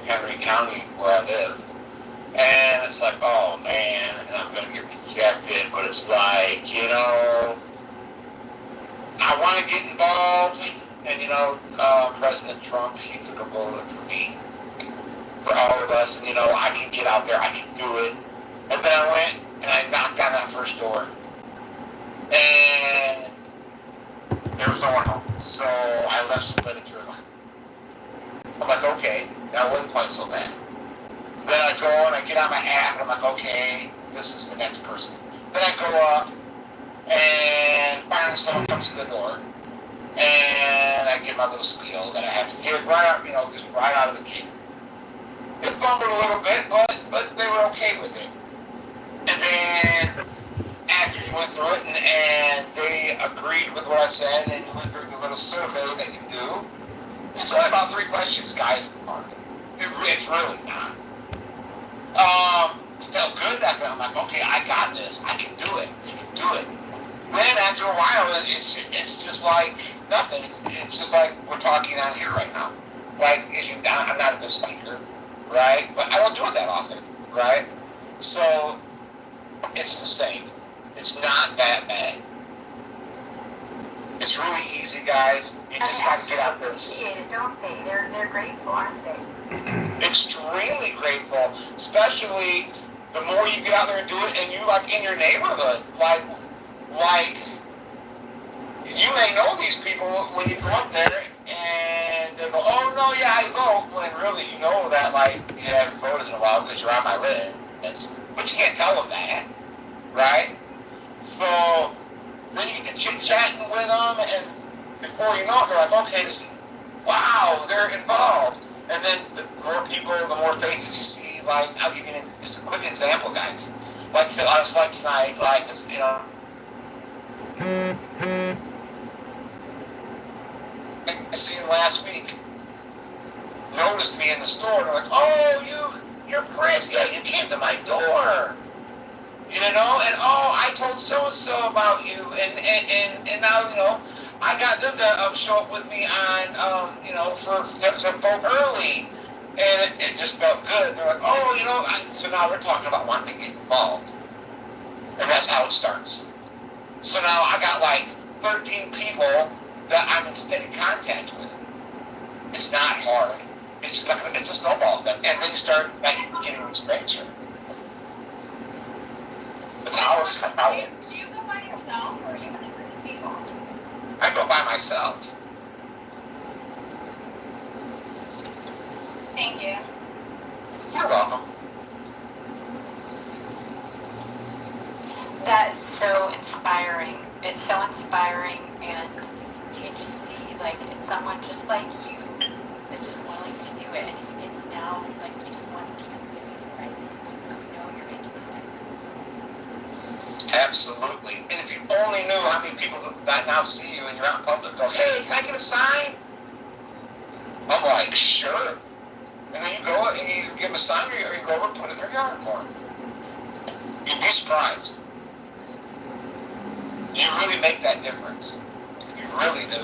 Henry County where I live. And it's like, oh man, and I'm going to get rejected, but it's like, I want to get involved, and President Trump, he took a bullet for me, for all of us, and I can get out there, I can do it. And then I went and I knocked on that first door, and there was no one home. So I left some literature. I'm like, okay, that wasn't quite so bad. Then I go and I get on my app and I'm like, okay, this is the next person. Then I go up and finally someone comes to the door and I give my little spiel that I have to give right out, just right out of the gate. It fumbled a little bit, but they were okay with it. And then after you went through it and they agreed with what I said and you went through the little survey that you do, it's only about 3 questions, guys. It's really not. It felt good that I'm like, okay, I got this. I can do it. You can do it. Then after a while, it's just like nothing. It's just like we're talking out here right now. Like, I'm not a good speaker, right? But I don't do it that often, right? So it's the same. It's not that bad. It's really easy, guys. You just have to get out there. Appreciate it, don't they? They're grateful, aren't they? Extremely grateful, especially the more you get out there and do it, and you like in your neighborhood, like you may know these people when you go up there, and they go, "Oh no, yeah, I vote," when really you know that like you haven't voted in a while because you're on my list, but you can't tell them that, right? So then you get to chit-chatting with them, and before you know it, they're like, okay, wow, they're involved. And then the more people, the more faces you see, like, I'll give you just a quick example, guys. Like, I was like tonight, like, I seen last week, noticed me in the store, and they're like, oh, you're Chris, yeah, you came to my door. And I told so-and-so about you, and now, I got them to show up with me on, to vote early, and it just felt good. They're like, so now they're talking about wanting to get involved, and that's how it starts. So now I got like 13 people that I'm in steady contact with. It's not hard. It's just like, it's a snowball thing, and then you start getting respect. That's how it's about. Do you go by yourself, or are you with a group of people? I go by myself. Thank you. You're welcome. That is so inspiring. It's so inspiring, and you can just see, like, it's someone just like you is just willing to do it, and it's now, like, you just want to keep doing it, right? Because you really know you're making a difference. Absolutely. And if you only knew how many people that now see you and you're out in public go, hey, can I get a sign? I'm like, sure. And then you go and you give them a sign, or you go over and put it in their yard for them. You'd be surprised. You really make that difference. You really do.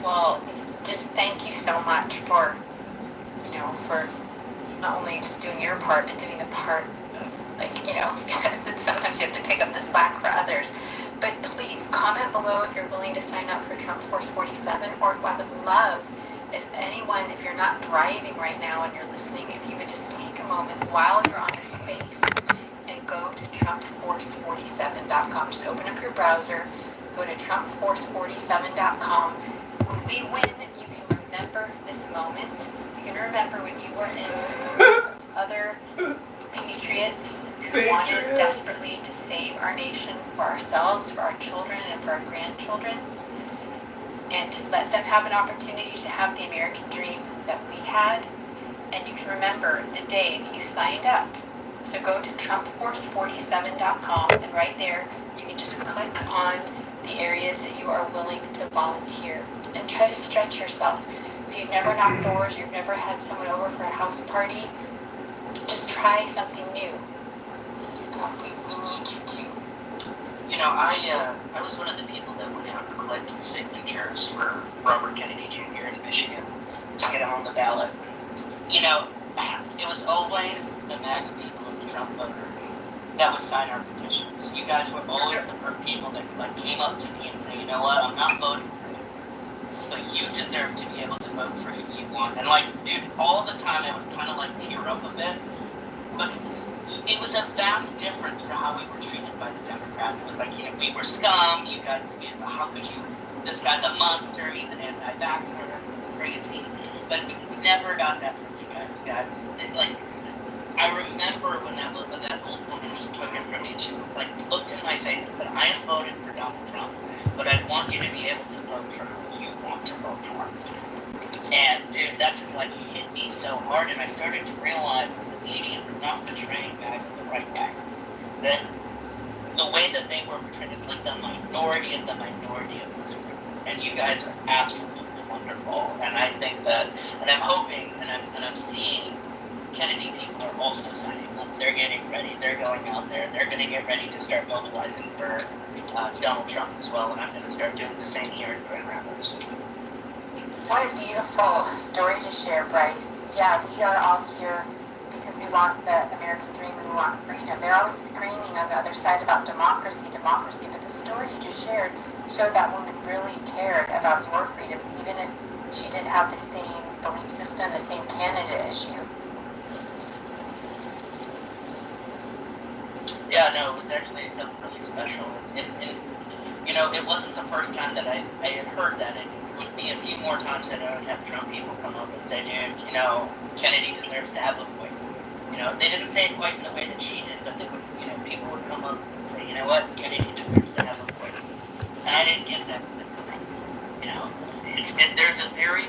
Well, just thank you so much for, for not only just doing your part, but doing the part of, because sometimes you have to pick up the slack for others. But please comment below if you're willing to sign up for Trump Force 47, or I would love if you're not driving right now and you're listening, if you would just take a moment while you're on the space and go to TrumpForce47.com. Just open up your browser, go to TrumpForce47.com. When we win, you can remember this moment. You can remember when you were in other patriots who wanted desperately to save our nation for ourselves, for our children, and for our grandchildren, and to let them have an opportunity to have the American dream that we had. And you can remember the day that you signed up. So go to TrumpForce47.com, and right there you can just click on the areas that you are willing to volunteer, and try to stretch yourself. If you've never knocked doors, you've never had someone over for a house party, just try something new. We need you to. I was one of the people that went out and collected signatures for Robert Kennedy Jr. in Michigan. to get on the ballot. You know, it was always the MAGA people and the Trump voters that would sign our petitions. You guys were always the people that like came up to me and say, you know what, I'm not voting for you, but you deserve to be able to vote for who you want. And like, dude, all the time I would kind of like tear up a bit, but it was a vast difference for how we were treated by the Democrats. It was like, you know, we were scum, you guys, you know, how could you, this guy's a monster, he's an anti-vaxxer, this is crazy. But we never got that from you guys. Like, I remember when that old woman just took it from me, and she like looked in my face and said, I am voting for Donald Trump, but I want you to be able to vote for who you want to vote for. And dude, that just like hit me so hard, and I started to realize that the media was not portraying MAGA the right way. That the way that they were portrayed, it's like the minority of this group. And you guys are absolutely wonderful. And I think that, and I'm hoping, and I'm seeing Kennedy people are also signing up. They're getting ready. They're going out there. They're going to get ready to start mobilizing for Donald Trump as well. And I'm going to start doing the same here in Grand Rapids. What a beautiful story to share, Bryce. Yeah, we are all here because we want the American dream and we want freedom. They're always screaming on the other side about democracy, but the story you just shared showed that woman really cared about your freedoms, even if she didn't have the same belief system, the same candidate as you. Yeah, no, it was actually something really special. And you know, it wasn't the first time that I had heard that. It would be a few more times that I would have Trump people come up and say, dude, you know, Kennedy deserves to have a voice. You know, they didn't say it quite in the way that she did, but they would, you know, people would come up and say, you know what, Kennedy deserves to have a voice. And I didn't get that with the Democrats. You know, there's a very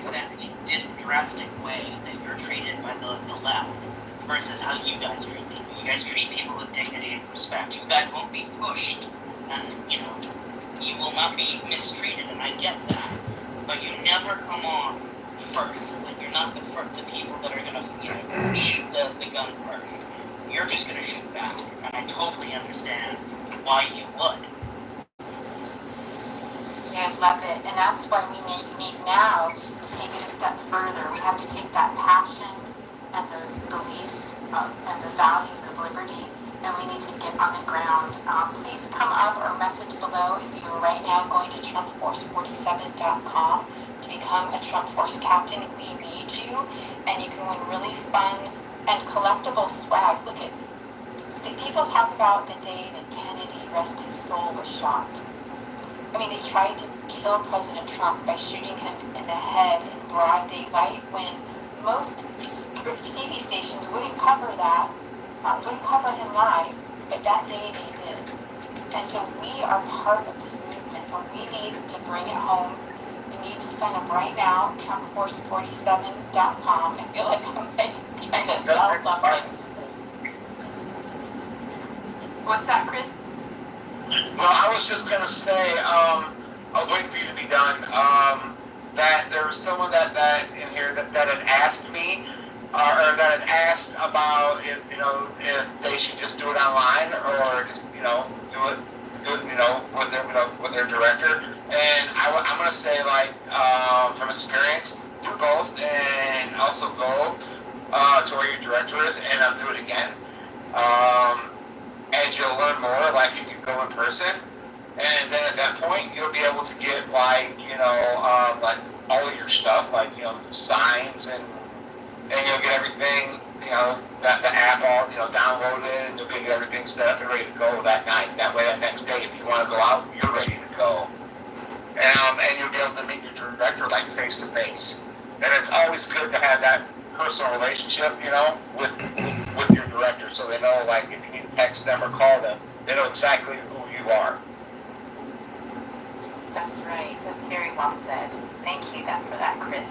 drastic way that you're treated by the left versus how you guys treat people. You guys treat people with dignity and respect. You guys won't be pushed, and you know, you will not be mistreated, and I get that. But you never come off first. Like you're not the people that are gonna, you know, shoot the gun first. You're just gonna shoot back, and I totally understand why you would. Yeah, I love it, and that's why we need now to take it a step further. We have to take that passion and those beliefs and the values of liberty, and we need to get on the ground. Please come up or message below if you're right now going to TrumpForce47.com to become a Trump Force captain. We need you, and you can win really fun and collectible swag. Look at, people talk about the day that Kennedy, rest his soul, was shot. I mean, they tried to kill President Trump by shooting him in the head in broad daylight when most TV stations wouldn't cover that, wouldn't cover him live, but that day they did. And so we are part of this movement, and we need to bring it home. You need to sign up right now, TrumpForce47.com. I feel like I'm trying to sell something. What's that, Chris? Well, I was just going to say, I was waiting for you to be done, that there was someone that in here that had asked me, or that had asked about if, you know, if they should just do it online or just, you know, do it, you know, with their director. And I'm going to say, like, from experience, do both and also go to where your director is and do it again. And you'll learn more, like, if you go in person. And then at that point, you'll be able to get, like, you know, like, all of your stuff, like, you know, signs, and you'll get everything, you know, the app all, you know, downloaded, and you'll get everything set up and ready to go that night. That way, that next day, if you want to go out, you're ready to go. And you'll be able to meet your director, like, face-to-face. And it's always good to have that personal relationship, you know, with your director, so they know, like, if you need to text them or call them, they know exactly who you are. That's right. That's very well said. Thank you for that, Chris.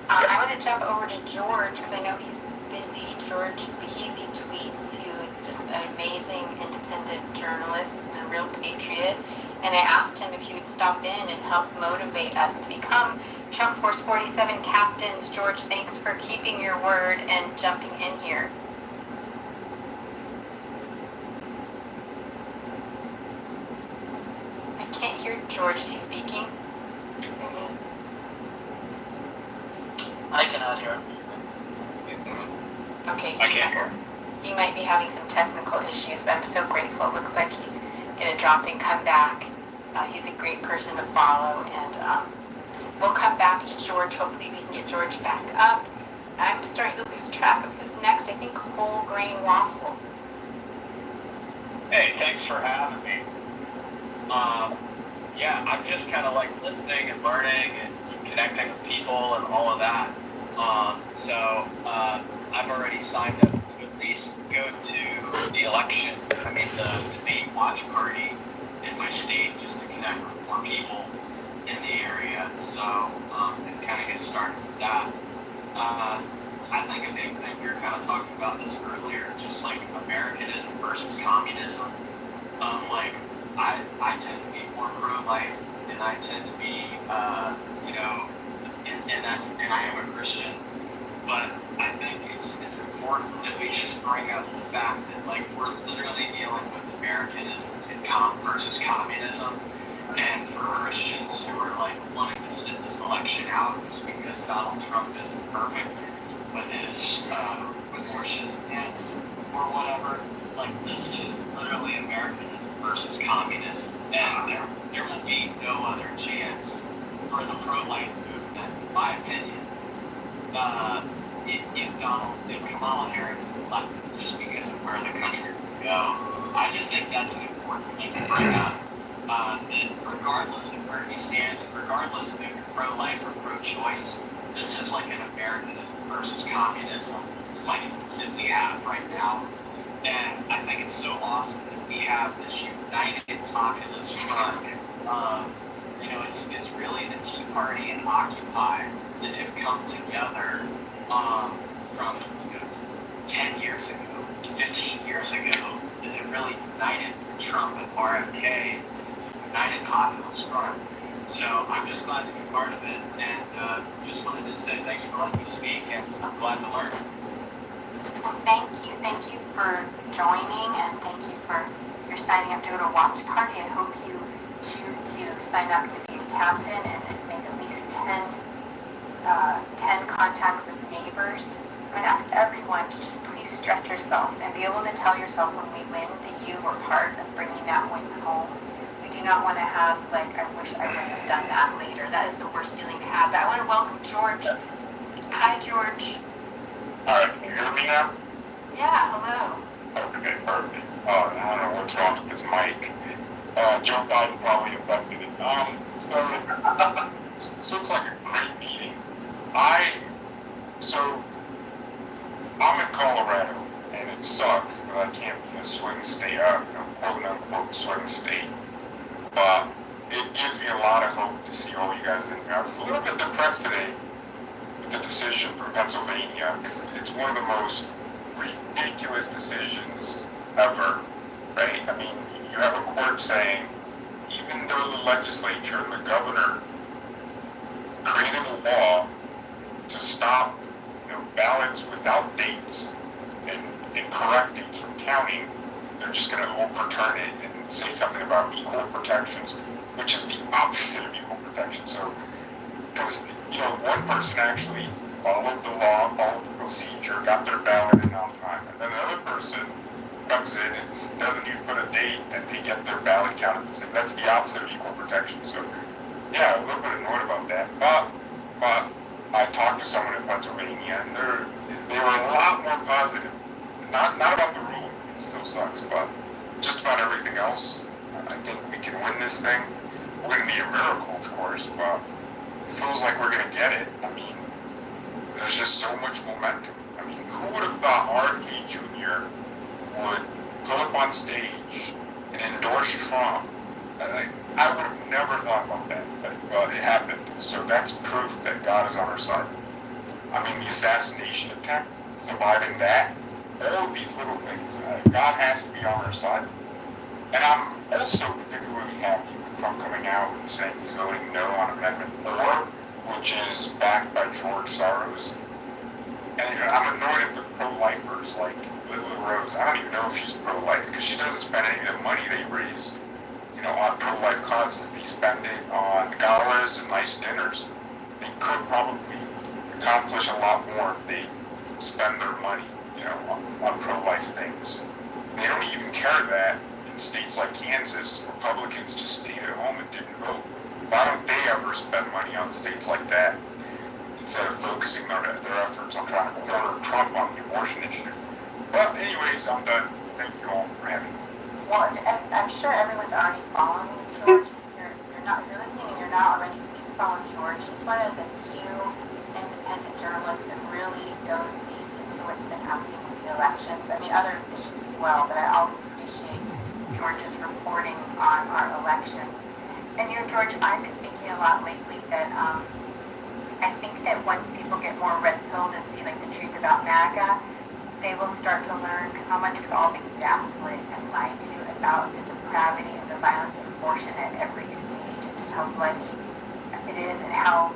I want to jump over to George because I know he's busy. George Behezy tweets, who is just an amazing independent journalist and a real patriot. And I asked him if he would stop in and help motivate us to become Trump Force 47 captains. George, thanks for keeping your word and jumping in here. I can't hear George. Is he speaking? I cannot hear him. Okay, I can't hear. he might be having some technical issues, but I'm so grateful. It looks like he's going to drop and come back. He's a great person to follow, and we'll come back to George. Hopefully we can get George back up. I'm starting to lose track of who's next. I think whole grain waffle. Hey, thanks for having me. Yeah, I'm just kind of like listening and learning and connecting with people and all of that. I've already signed up to at least go to the election, the debate watch party in my state just to connect with more people in the area. And kind of get started with that. I think a big thing, we were kind of talking about this earlier, just like Americanism versus communism. I tend to be more pro-life, and I tend to be, and I am a Christian, but I think it's important that we just bring up the fact that, like, we're literally dealing with Americanism and versus communism, and for Christians who are, like, wanting to sit this election out just because Donald Trump isn't perfect with his abortion stance or whatever, like, this is literally Americanism versus communism, and there will be no other chance for the pro-life movement, in my opinion, if Kamala Harris is elected, just because of where the country will go. I just think that's an important thing to bring up. That regardless of where he stands, regardless of if you're pro-life or pro-choice, this is like an Americanism versus communism, like that we have right now. And I think it's so awesome that we have this united populist front. It's really the Tea Party and Occupy that have come together from 10 years ago, 15 years ago, that have really united Trump and RFK, united populist front. So I'm just glad to be part of it, and just wanted to say thanks for letting me speak, and I'm glad to learn. Well, thank you for joining, and thank you for your signing up to go to a watch party. I hope you choose to sign up to be a captain and make at least 10 contacts with neighbors. I'm going to ask everyone to just please stretch yourself and be able to tell yourself when we win that you were part of bringing that win home. We do not want to have, like, I wish I would have done that later. That is the worst feeling to have. But I want to welcome George. Hi, George. Alright, can you hear me now? Yeah, hello. Okay, perfect. I don't know what's wrong with this mic. Joe Biden probably affected it. So it's like a great meeting. I'm in Colorado, and it sucks that I can't be a swing state, quote unquote swing state. But it gives me a lot of hope to see all you guys in here. I was a little bit depressed today with the decision from Pennsylvania, because it's one of the most ridiculous decisions ever, right? I mean, you have a court saying, even though the legislature and the governor created a law to stop, ballots without dates and correct dates from counting, they're just going to overturn it and say something about equal protections, which is the opposite of equal protection. So, because, one person actually followed the law, followed the procedure, got their ballot in on time, and then another person comes in and doesn't even put a date and they get their ballot counted. So that's the opposite of equal protection. So, yeah, a little bit annoyed about that. But I talked to someone in Pennsylvania, and they were a lot more positive. Not about the rule, it still sucks, but just about everything else. I think we can win this thing. We're going to need a miracle, of course, but it feels like we're going to get it. I mean, there's just so much momentum. I mean, who would have thought RFK Jr. would go up on stage and endorse Trump? I would have never thought about that, but it happened. So that's proof that God is on our side. I mean, the assassination attempt, surviving that, all of these little things, God has to be on our side. And I'm also particularly happy with Trump coming out and saying he's voting no on Amendment 4, which is backed by George Soros. And I'm annoyed at the pro-lifers like Lily Rose. I don't even know if she's pro-life, because she doesn't spend any of the money they raise, on pro-life causes. They spend it on galas and nice dinners. They could probably accomplish a lot more if they spend their money, on pro-life things. They don't even care that in states like Kansas, Republicans just stayed at home and didn't vote. Why don't they ever spend money on states like that instead of focusing their efforts on trying to corner Trump on the abortion issue? But anyways, I'm done. Thank you all for having me. Well, I'm sure everyone's already following George. If you're listening and you're not already, please follow George. He's one of the few independent journalists that really goes deep into what's been happening with the elections. I mean, other issues as well, but I always appreciate George's reporting on our elections. And George, I've been thinking a lot lately that I think that once people get more red-pilled and see the truth about MAGA, they will start to learn how much we've all been gaslit and lied to about the depravity and the violence of abortion at every stage, and just how bloody it is, and how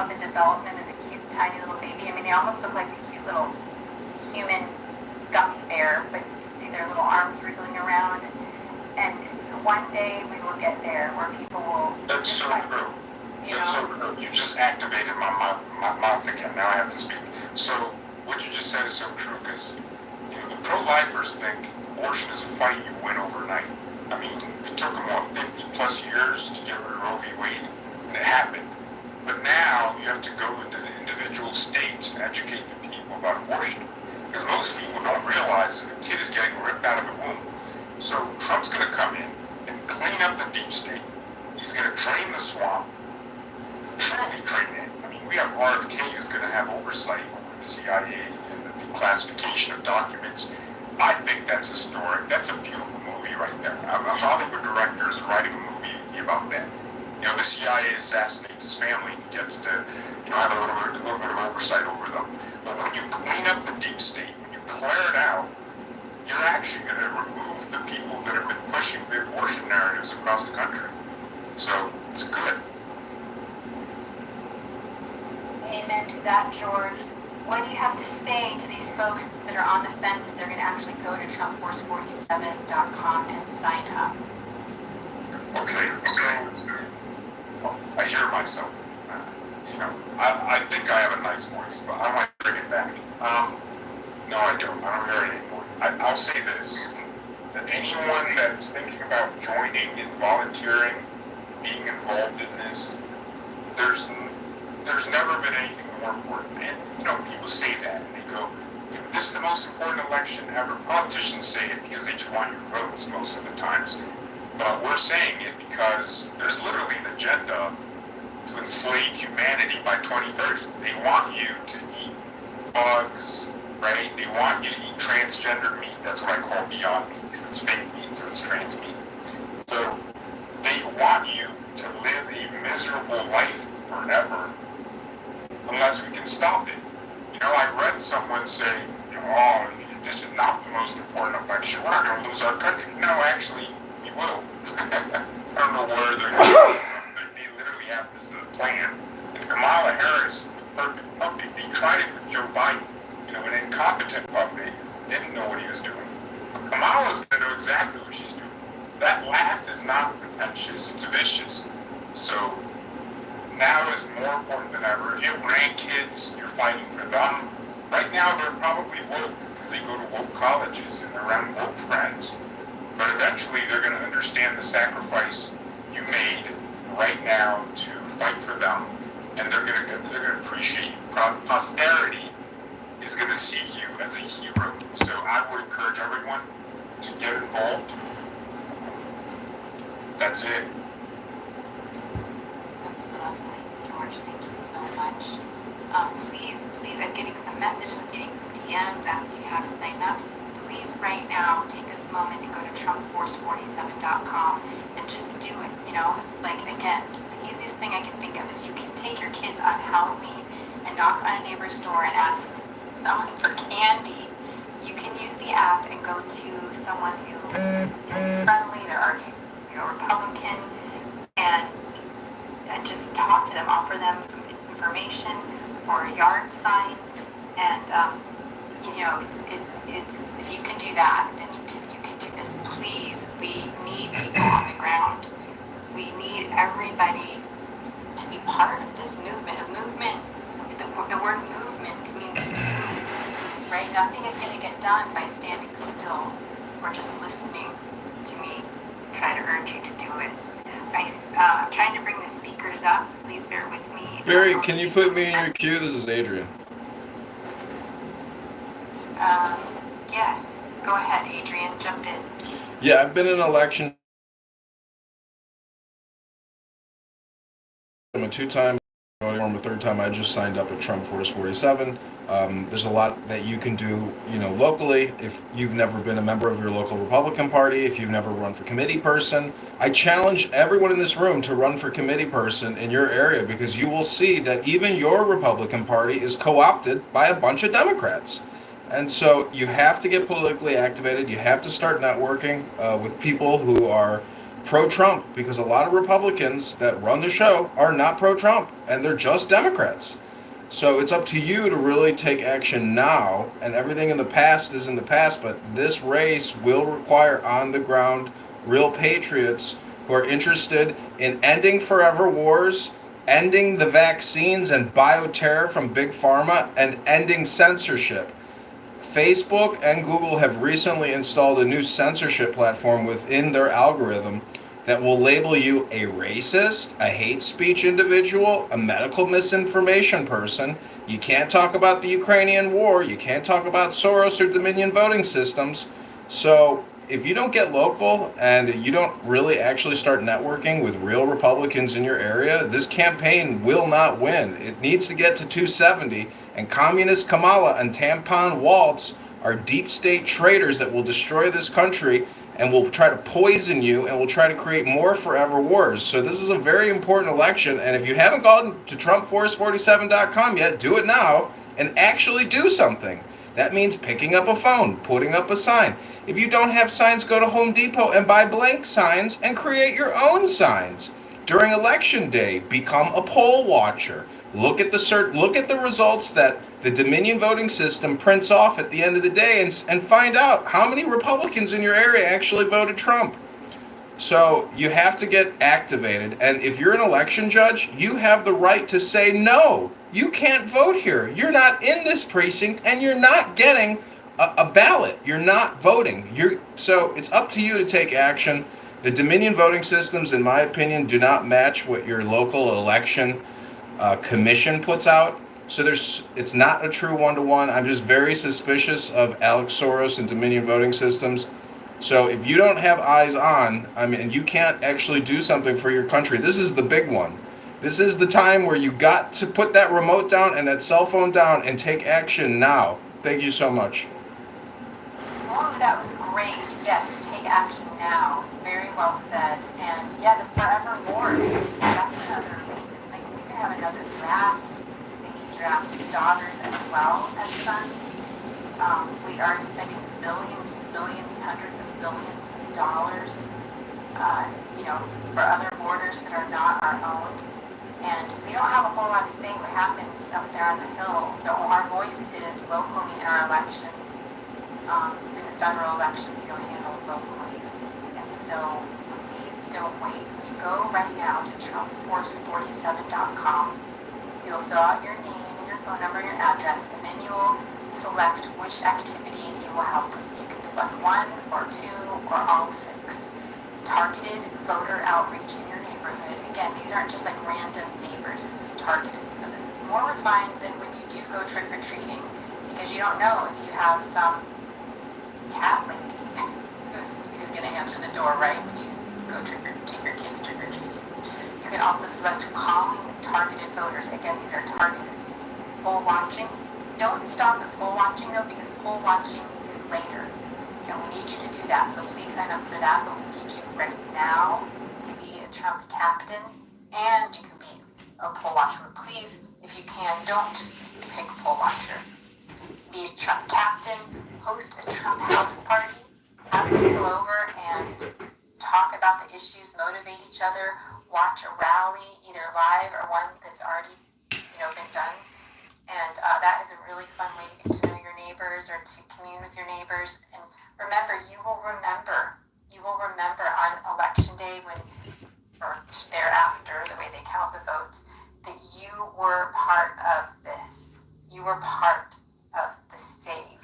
the development of a cute, tiny little baby. I mean, they almost look like a cute little human gummy bear, but you can see their little arms wriggling around. And one day we will get there where people will. That's so true. That's so true. You just activated my mouth again. Now I have to speak. So what you just said is so true, because the pro-lifers think abortion is a fight you win overnight. I mean, it took them 50 plus years to get rid of Roe v. Wade, and it happened. But now you have to go into the individual states and educate the people about abortion, because most people don't realize that a kid is getting ripped out of the womb. So Trump's going to come in and clean up the deep state. He's going to drain the swamp, truly drain it. I mean, we have RFK who's going to have oversight over the CIA and the declassification of documents. I think that's historic. That's a beautiful movie right there. A Hollywood director is writing a movie about that. The CIA assassinates his family. He gets to, have a little bit of oversight over them. But when you clean up the deep state, when you clear it out, you're actually going to remove the people that have been pushing the abortion narratives across the country. So it's good. Amen to that, George. What do you have to say to these folks that are on the fence if they're going to actually go to TrumpForce47.com and sign up? Okay. Well, I hear myself. I think I have a nice voice, but I might bring it back. No, I don't. I don't hear it anymore. I'll say this. That anyone that's thinking about joining and volunteering, being involved in this, there's never been anything more important. And, people say that, and they go, this is the most important election ever. Politicians say it because they just want your votes most of the times. But we're saying it because there's literally an agenda to enslave humanity by 2030. They want you to eat bugs, right? They want you to eat transgender meat. That's what I call Beyond Meat, because it's fake meat, so it's trans meat. So they want you to live a miserable life forever unless we can stop it. I read someone say, this is not the most important election. We're not going to lose our country. No, actually, we will. I don't know where they're going to They literally have this plan. And Kamala Harris is the perfect puppet. They tried it with Joe Biden. An incompetent puppet. Didn't know what he was doing. But Kamala's going to know exactly what she's doing. That laugh is not pretentious. It's vicious. So now is more important than ever. If you have grandkids, you're fighting for them. Right now, they're probably woke because they go to woke colleges and they're around woke friends. But eventually, they're going to understand the sacrifice you made right now to fight for them, and they're going to appreciate you. Posterity is going to see you as a hero. So I would encourage everyone to get involved. That's it. George, thank you so much. Please, I'm getting some messages, I'm getting some DMs asking you how to sign up. Please, right now, take this moment and go to TrumpForce47.com and just do it. Again, the easiest thing I can think of is you can take your kids on Halloween and knock on a neighbor's door and ask someone for candy. You can use the app and go to someone who is friendly, they're already, Republican, and just talk to them, offer them some information or a yard sign, and it's if you can do that, then you can do this. Please, we need people on the ground. We need everybody to be part of this movement. A movement, the word movement means move, right? Nothing is going to get done by standing still or just listening to me try to urge you to do it. I'm trying to bring the speakers up. Please bear with me. Barry, can you put me in your queue? This is Adrian. Yes. Go ahead, Adrian. Jump in. Yeah, I've been in election. I'm a two-time voting. I'm a third time. I just signed up at Trump Force 47. There's a lot that you can do, locally. If you've never been a member of your local Republican Party, if you've never run for committee person, I challenge everyone in this room to run for committee person in your area, because you will see that even your Republican Party is co-opted by a bunch of Democrats. And so you have to get politically activated. You have to start networking with people who are pro-Trump, because a lot of Republicans that run the show are not pro-Trump, and they're just Democrats. So it's up to you to really take action now, and everything in the past is in the past, but this race will require on-the-ground real patriots who are interested in ending forever wars, ending the vaccines and bioterror from Big Pharma, and ending censorship. Facebook and Google have recently installed a new censorship platform within their algorithm that will label you a racist, a hate speech individual, a medical misinformation person. You can't talk about the Ukrainian war. You can't talk about Soros or Dominion voting systems. So if you don't get local and you don't really actually start networking with real Republicans in your area, this campaign will not win. It needs to get to 270. And Communist Kamala and Tampon Waltz are deep state traitors that will destroy this country and will try to poison you and will try to create more forever wars. So this is a very important election. And if you haven't gone to TrumpForce47.com yet, do it now and actually do something. That means picking up a phone, putting up a sign. If you don't have signs, go to Home Depot and buy blank signs and create your own signs. During election day, become a poll watcher. Look at the results that the Dominion voting system prints off at the end of the day, and find out how many Republicans in your area actually voted Trump. So you have to get activated. And if you're an election judge, you have the right to say, no, you can't vote here. You're not in this precinct and you're not getting a ballot. You're not voting. So it's up to you to take action. The Dominion voting systems, in my opinion, do not match what your local election commission puts out. So it's not a true one-to-one. I'm just very suspicious of Alex Soros and Dominion voting systems. So if you don't have eyes on, and you can't actually do something for your country, this is the big one. This is the time where you got to put that remote down and that cell phone down and take action now. Thank you so much. Ooh, that was great. Yes, take action now. Very well said. And yeah, the forever wars. That's another reason. Like, we could have another draft. They can draft daughters as well as sons. We are spending billions, hundreds of billions of dollars, for other borders that are not our own. And we don't have a whole lot to say what happens up there on the Hill. Our voice is locally in our elections. Even the federal elections, handle locally. And so please don't wait. When you go right now to TrumpForce47.com, you'll fill out your name and your phone number and your address, and then you'll select which activity you will help with. You can select 1 or 2 or all 6. Targeted voter outreach in your neighborhood. Again, these aren't just like random neighbors. This is targeted. So this is more refined than when you do go trick-or-treating, because you don't know if you have some cat lady who's going to answer the door right when you go take your kids trick-or-treating. You can also select calling targeted voters. Again, these are targeted. Poll watching. Don't stop at poll watching though, because poll watching is later. And we need you to do that. So please sign up for that, but we need you right now to be a Trump captain, and you can be a poll watcher. But please, if you can, don't just pick poll watcher. Be a Trump captain, host a Trump house party, have people over and talk about the issues, motivate each other, watch a rally, either live or one that's already, been done. And that is a really fun way to get to know your neighbors or to commune with your neighbors. And remember, you will remember on election day when or thereafter, the way they count the votes, that you were part of this. You were part of the save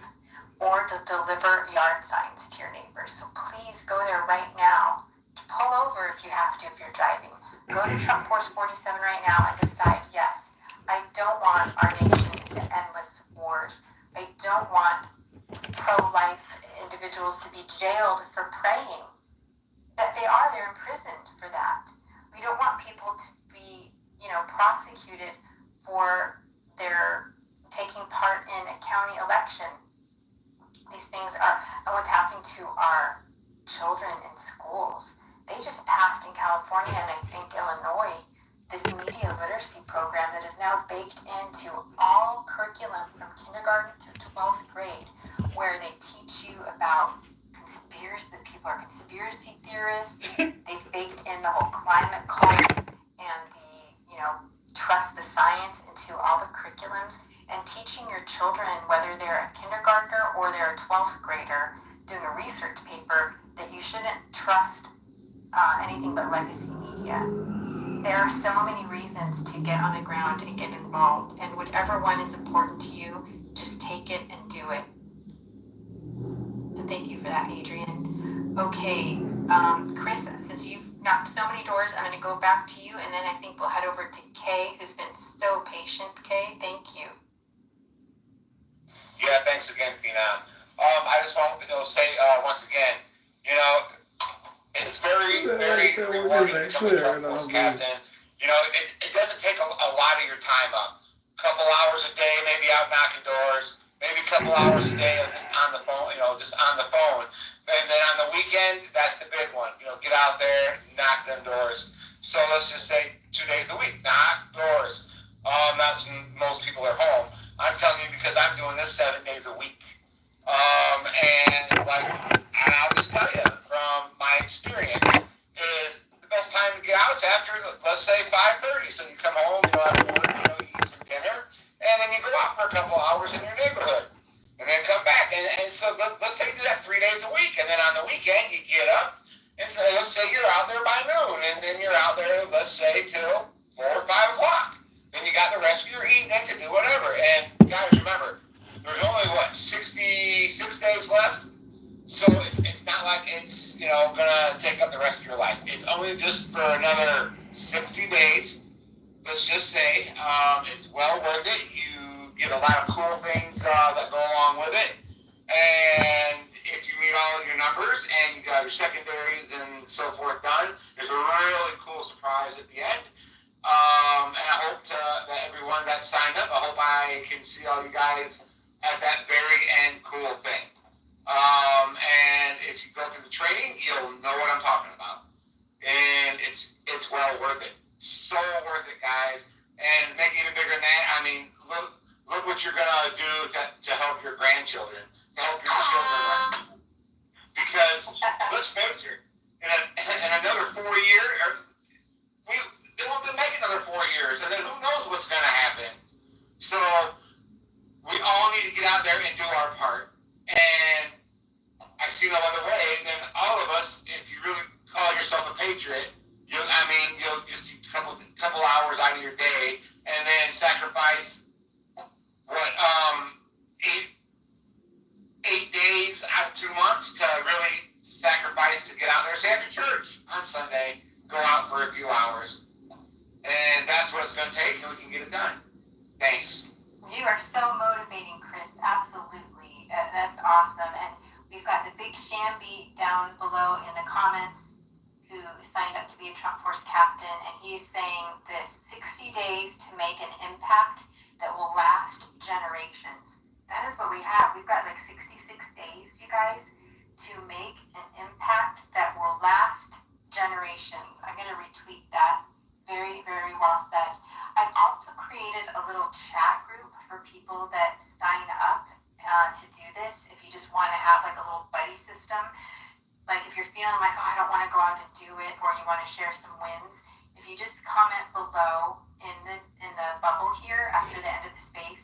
or the deliver yard signs to your neighbors. So please go there right now. Pull over if you have to if you're driving. Go to Trump Force 47 right now and decide, yes, I don't want our nation into endless wars. I don't want pro-life individuals to be jailed for praying. That they're imprisoned for that. We don't want people to be, prosecuted for their taking part in a county election. These things are, and what's happening to our children in schools. They just passed in California and I think Illinois this media literacy program that is now baked into all curriculum from kindergarten through 12th grade, where they teach you about that people are conspiracy theorists. They've baked in the whole climate cult and the, trust the science into all the curriculums, and teaching your children, whether they're a kindergartner or they're a 12th grader doing a research paper, that you shouldn't trust anything but legacy media. There are so many reasons to get on the ground and get involved, and whatever one is important to you, just take it and do it. And thank you for that, Adrian. Okay, Chris, since you've knocked so many doors, I'm going to go back to you, and then I think we'll head over to Kay, who's been so patient. Kay, thank you. Yeah, thanks again, Phenom. I just wanted to say once again, it's very, very rewarding to become a Trump Force captain. It doesn't take a lot of your time up. A couple hours a day, maybe out knocking doors. Maybe a couple hours a day of just on the phone, And then on the weekend, that's the big one. Get out there, knock them doors. So let's just say 2 days a week, knock doors. That's when most people are home. I'm telling you because I'm doing this 7 days a week. And I'll just tell you from my experience is the best time to get out is after, let's say 5:30. So you come home, after work, you eat some dinner, and then you go out for a couple hours in your neighborhood, and then come back. And so let's say you do that 3 days a week, and then on the weekend you get up, and so let's say you're out there by noon, and then you're out there, let's say, till 4 or 5 o'clock. Then you got the rest of your evening to do whatever. And guys, remember, there's only 66 days left, so it's not like it's gonna take up the rest of your life. It's only just for another 60 days. Let's just say it's well worth it. You get a lot of cool things that go along with it, and if you meet all of your numbers and you got your secondaries and so forth done, there's a really cool surprise at the end. And I hope that everyone that signed up, I hope I can see all you guys at that very end cool thing. And if you go through the training, you'll know what I'm talking about. And it's well worth it. So worth it, guys. And make it even bigger than that. I mean, look what you're gonna do to help your grandchildren, to help your children. Because let's face it, in another 4 years, they won't be making another 4 years, and then who knows what's gonna happen. So we all need to get out there and do our part. And I see no other way than all of us, if you really call yourself a patriot, you'll just do a couple hours out of your day and then sacrifice eight days out of 2 months to really sacrifice to get out there. Say after church on Sunday, go out for a few hours. And that's what it's going to take, and we can get it done. Thanks. You are so motivating, Chris. Absolutely. That's awesome. And we've got the big Shambi down below in the comments who signed up to be a Trump Force captain, and he's saying that 60 days to make an impact that will last generations. That is what we have. We've got 66 days, you guys, to make an impact that will last generations. I'm going to retweet that. Very, very well said. I've also created a little chat group for people that sign up to do this. If you just want to have a little buddy system, if you're feeling I don't want to go out and do it, or you want to share some wins, if you just comment below in the bubble here after the end of the space,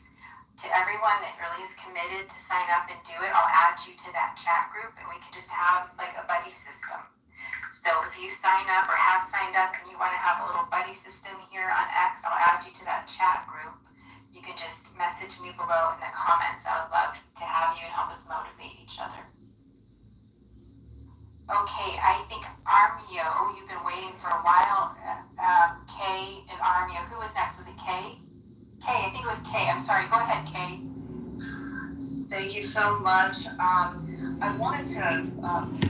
to everyone that really is committed to sign up and do it, I'll add you to that chat group, and we can just have a buddy system. So if you sign up or have signed up and you want to have a little buddy system here on X, I'll add you to that chat group. You can just message me below in the comments. I would love to have you and help us motivate each other. Okay, I think Armio, you've been waiting for a while. Kay and Armio. Who was next? Was it Kay? Kay, I think it was Kay. I'm sorry. Go ahead, Kay. Thank you so much. I wanted to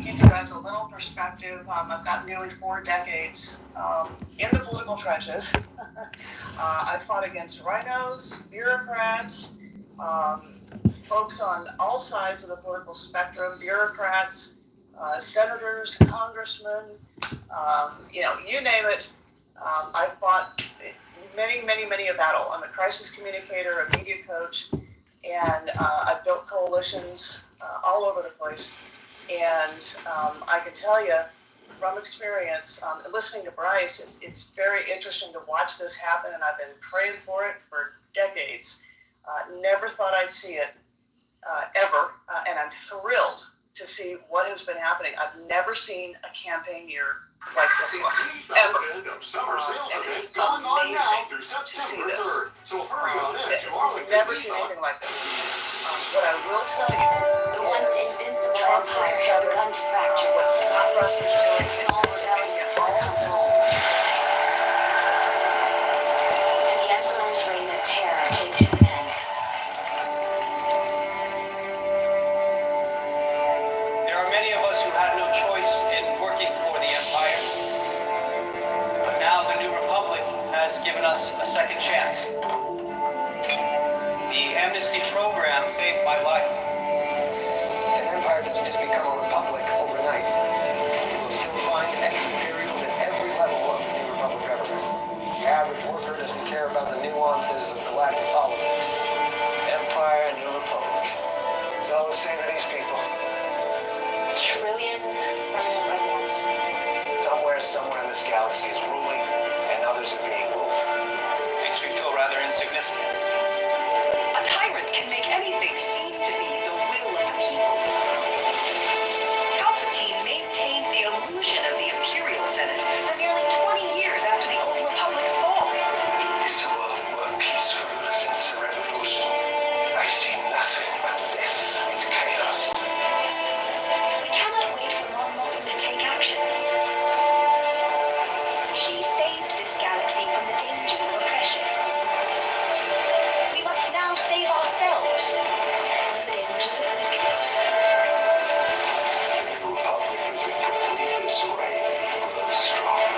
give you guys a little perspective. I've got nearly 4 decades in the political trenches. I fought against rhinos, bureaucrats, folks on all sides of the political spectrum, bureaucrats, senators, congressmen, you name it. I fought many a battle. I'm a crisis communicator, a media coach, and I've built coalitions all over the place. And I can tell you from experience, listening to Bryce, it's very interesting to watch this happen, and I've been praying for it for decades. Never thought I'd see it ever, and I'm thrilled to see what has been happening. I've never seen a campaign year like this one, ever. Summer sales And event it's going on now amazing through to see September this. 3rd. So hurry on in to Arlington, Never seen Nissan. anything like this. What I will tell you The once is invincible Trump empire had begun to fracture. what Scott Russell's doing in Small rebellion Pennsylvania, all of this. And the emperor's reign of terror came to an end. There are many of us who had no choice in working for the empire. But now the new republic has given us a second chance. The amnesty program saved my life. An empire doesn't just become a republic overnight. You will still find ex-imperials at every level of the new republic government. The average worker doesn't care about the nuances of galactic politics. Empire, new republic. It's all the same to these people. Trillion permanent residents. Somewhere in this galaxy is ruling, and others are being ruled. Makes me feel rather insignificant. A tyrant can make anything seem to be the will of the people. Palpatine maintained the illusion of the Imperial Senate for nearly 20 years after the Old Republic's fall. Is the world more peaceful since the revolution? I see nothing but death and chaos. We cannot wait for Mon Mothma to take action. She saved this galaxy from the dangers of oppression. We must now save ourselves from the dangers of weakness. The republic is in complete disarray. Grow strong.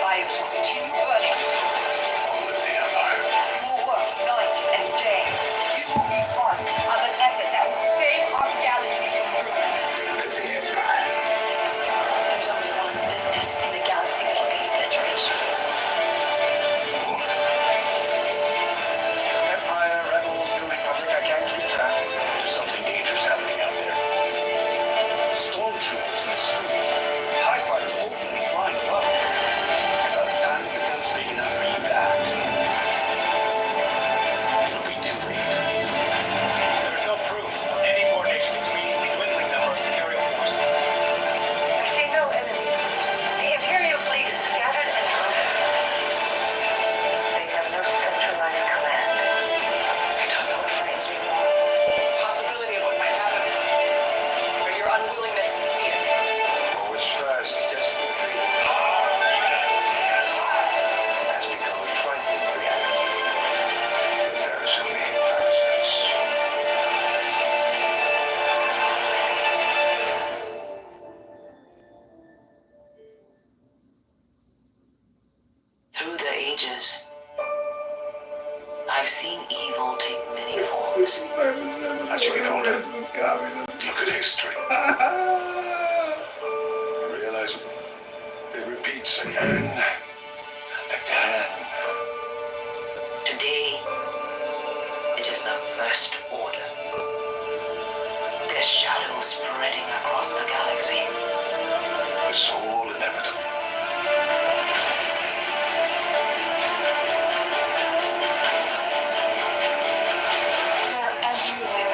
Fires will continue burning. Long live the empire. You will work night and day. You will be part of an effort that will save our galaxy from ruin. The empire. There's only one business in the galaxy that'll be this rich. Empire, rebels, new republic, I can't keep track. There's something dangerous happening out there. Stormtroopers in the streets. TIE fighters openly flying above. By the time it becomes big enough for you to act, it'll be too late. There's no proof of any coordination between the dwindling number of Imperial forces. I see no enemy. The Imperial fleet is scattered and broken. They have no centralized command. I don't know what frightens me more. The possibility of what might happen, or your unwillingness to see it. What was first just a dream has become a frightening reality. But there is only process. Through the ages, I've seen evil take many forms. As you get older, look at history. Realize it repeats again and again. Today, it is the First Order. Their shadows spreading across the galaxy. It's all inevitable. They're everywhere.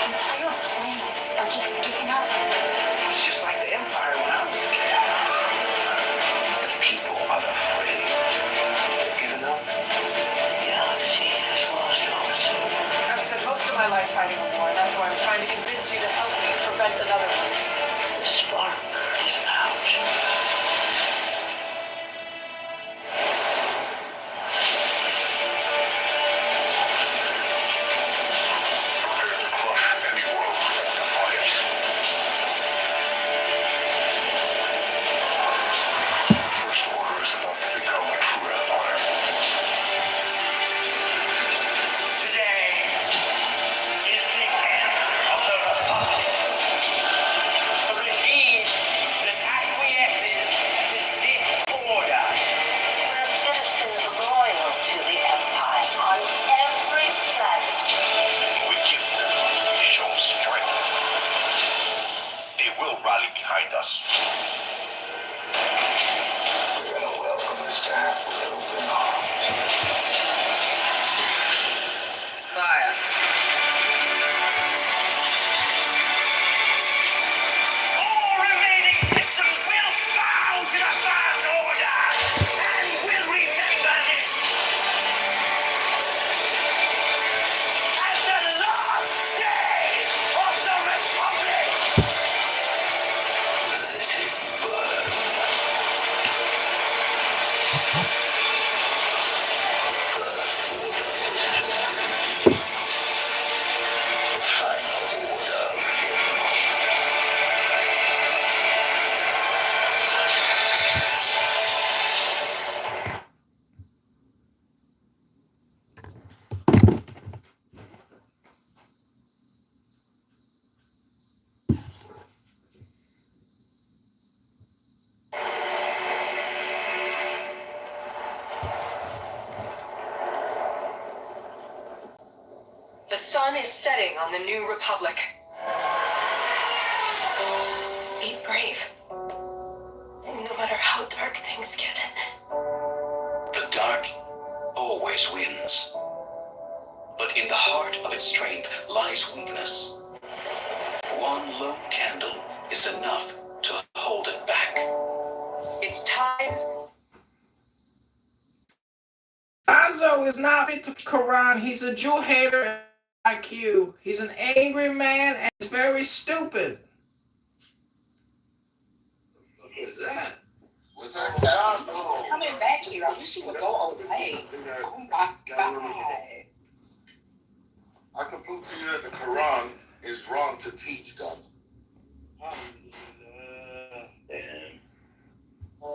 Entire planets are just giving up. It's just like the Empire when I my life fighting a war, and that's why I'm trying to convince you to help me prevent another one. The spark is out. The sun is setting on the new republic. Be brave. No matter how dark things get. The dark always wins. But in the heart of its strength lies weakness. One lone candle is enough to hold it back. It's time. Lonzo is not fit to Quran. He's a Jew hater. IQ. He's an angry man and he's very stupid. What was that? Was that Coming back here, I wish you would go away. Oh my God. I can prove to you that the Quran is wrong to teach God.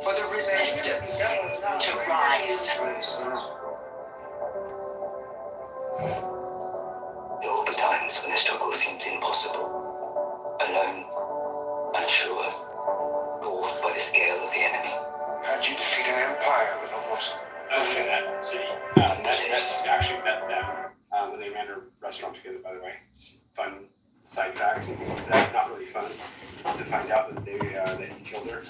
For the resistance to rise. There will be times when the struggle seems impossible. Alone, unsure, dwarfed by the scale of the enemy. How'd you defeat an empire with almost nothing? That city. That's actually met them when they ran a restaurant together, by the way. Just fun side facts. Not really fun to find out that that he killed her.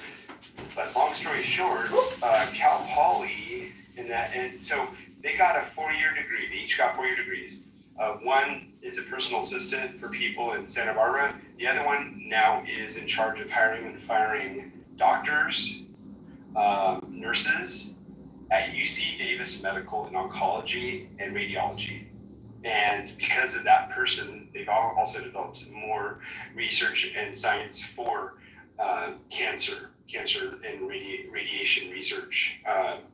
But long story short, Cal Poly and so they got a 4-year degree. They each got 4-year degrees. One is a personal assistant for people in Santa Barbara. The other one now is in charge of hiring and firing doctors, nurses at UC Davis Medical and Oncology and Radiology. And because of that person, they've also developed more research and science for cancer and radiation research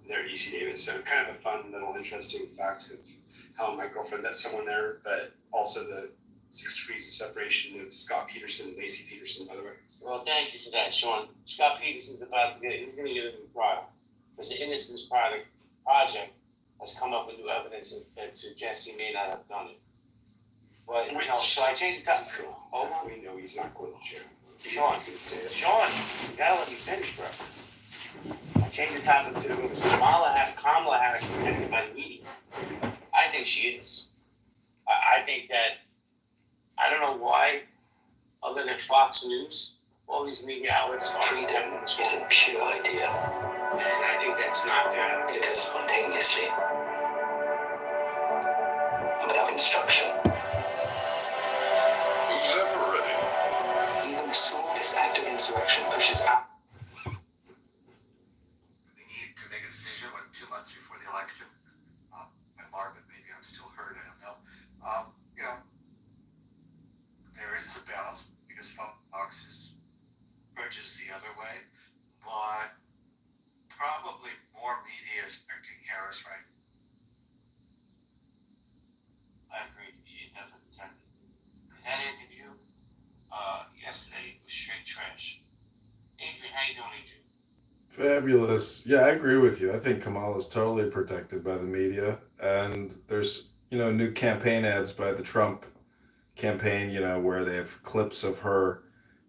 there at UC Davis. So kind of a fun little interesting fact of how my girlfriend met someone there, but also the 6 degrees of separation of Scott Peterson and Lacey Peterson, by the way. Well, thank you for that, Sean. Scott Peterson's about to he's going to get a new trial because the Innocence Project has come up with new evidence that suggests he may not have done it. But, so I changed the topic. We know he's not going to jail. Sean, you gotta let me finish, bro. I changed the topic to Kamala Harris protected by the media. I think she is. I think that, I don't know why, other than Fox News, all these media outlets are Freedom is a pure idea. And I think that's not good. It occurs spontaneously. And without instruction. Who's ever ready? Even the smallest act of insurrection pushes out. They need to make a decision 2 months before the election. And Margaret, maybe I'm still hurt, I don't know. does with the turkey. Because that interview yesterday was straight trash. Adrian, how you doing, Adrian? Fabulous. Yeah, I agree with you. I think Kamala's totally protected by the media, and there's new campaign ads by the Trump campaign, where they have clips of her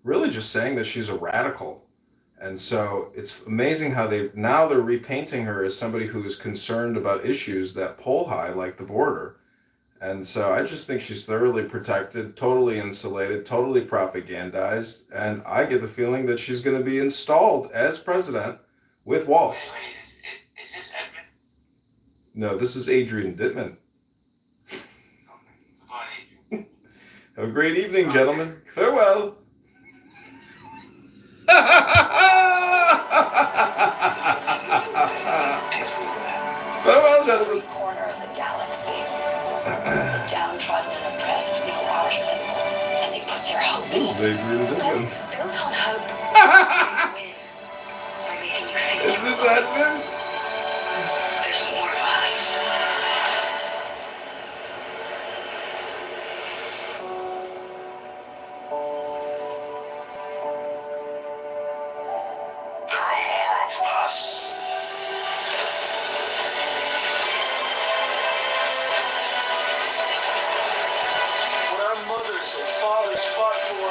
really just saying that she's a radical. And so it's amazing how they're repainting her as somebody who is concerned about issues that poll high, like the border. And so I just think she's thoroughly protected, totally insulated, totally propagandized, and I get the feeling that she's going to be installed as president with Waltz. Wait, is this Edmund? No, this is Adrian Dittman. Goodbye, Adrian. Have a great evening, gentlemen. Farewell. Farewell, gentlemen. Every corner of the galaxy. The downtrodden and oppressed know our symbol, and they put their hope in This is Adrian Dittman. built on hope. We win by making you think. Is this Edmund? There's more of us. There are more of us. What our mothers and fathers fought for.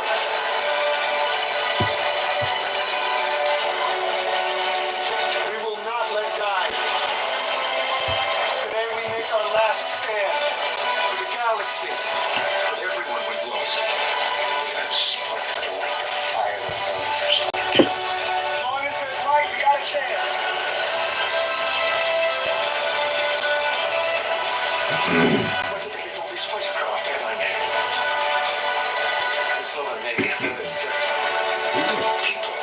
We will not let die. Today we make our last stand for the galaxy. But everyone we've lost, we have a spark that will light the fire that burns our spark. As long as there's light, we got a chance. What do you think of all these photograph deadline day? It's all a navy, so it's just people.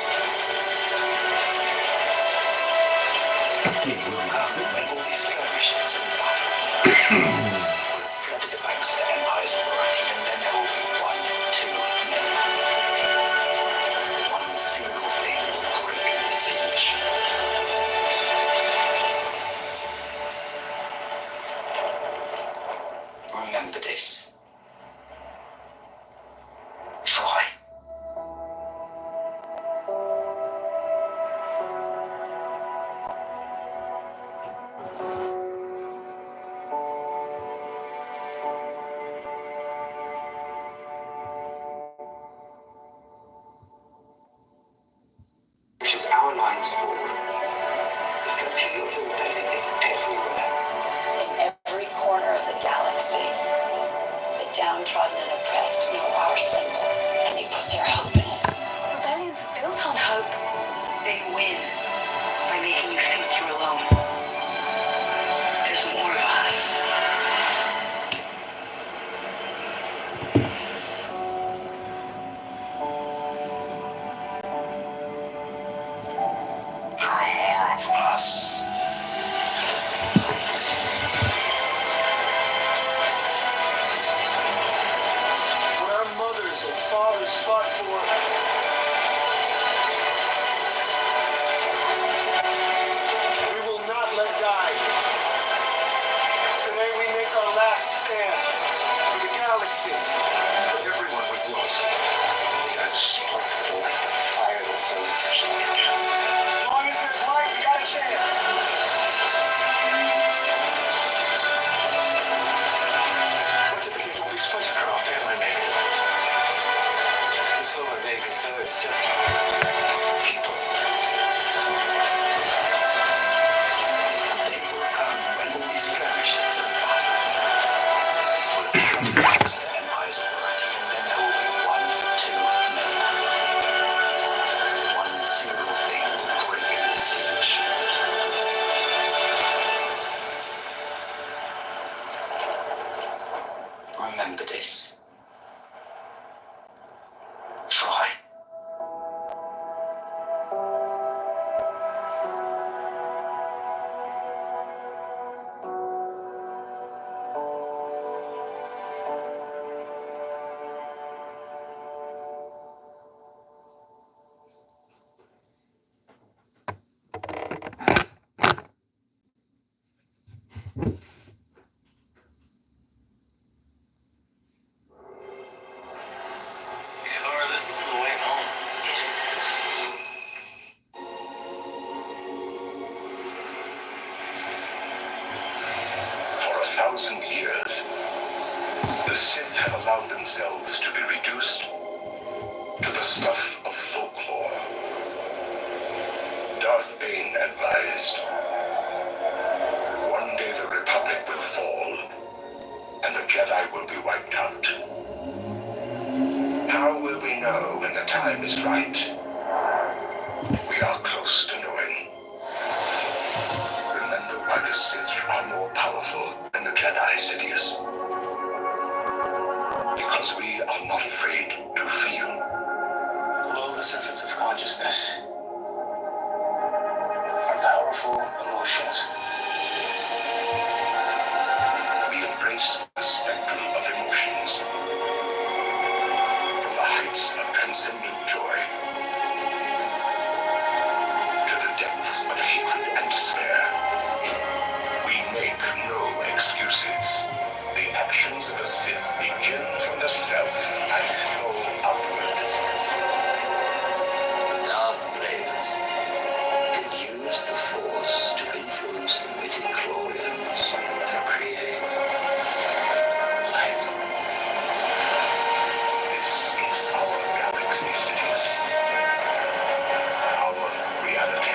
It will come when all these skirmishes and battles will have flooded the banks of the Empire's authority, and then there will be one, two men. One single thing will break the siege. Remember this. Try. Pushes our lines forward. The flotilla of the rebellion is everywhere. In every corner of the galaxy, the downtrodden and oppressed know our symbol, and they put their hope in it. Rebellions built on hope. They win by making you think you're alone. There's more of us. There are more of us. What our mothers and fathers fought for. We will not let die. Today we make our last stand for the galaxy. But everyone we've lost, we have a spark that will light the fire that burns our spark. As long as there's light, we got a chance. What do you think of all these photograph deadline day? It's all a navy, so it's just people. They will come when all these skirmishes and battles will have flooded the banks of the Empire's authority, and then there will be one, two men. One single thing will break the siege. Remember this. Try. this isn't the way home. For 1,000 years, the Sith have allowed themselves to be reduced to the stuff of folklore. Darth Bane advised, one day the Republic will fall, and the Jedi will be wiped out. How will we know when the time is right? We are close to knowing. Remember why the Sith are more powerful than the Jedi, Sidious. Because we are not afraid to feel. Below the surface of consciousness are powerful emotions. We embrace the spectrum of emotions. From the heights of transcendent joy to the depths of hatred and despair. We make no excuses. The actions of a Sith begin from the self and flow outward. Darth Plagueis could use the Force to influence the midichlorians to create life. This is our galaxy, Sidious. Our reality.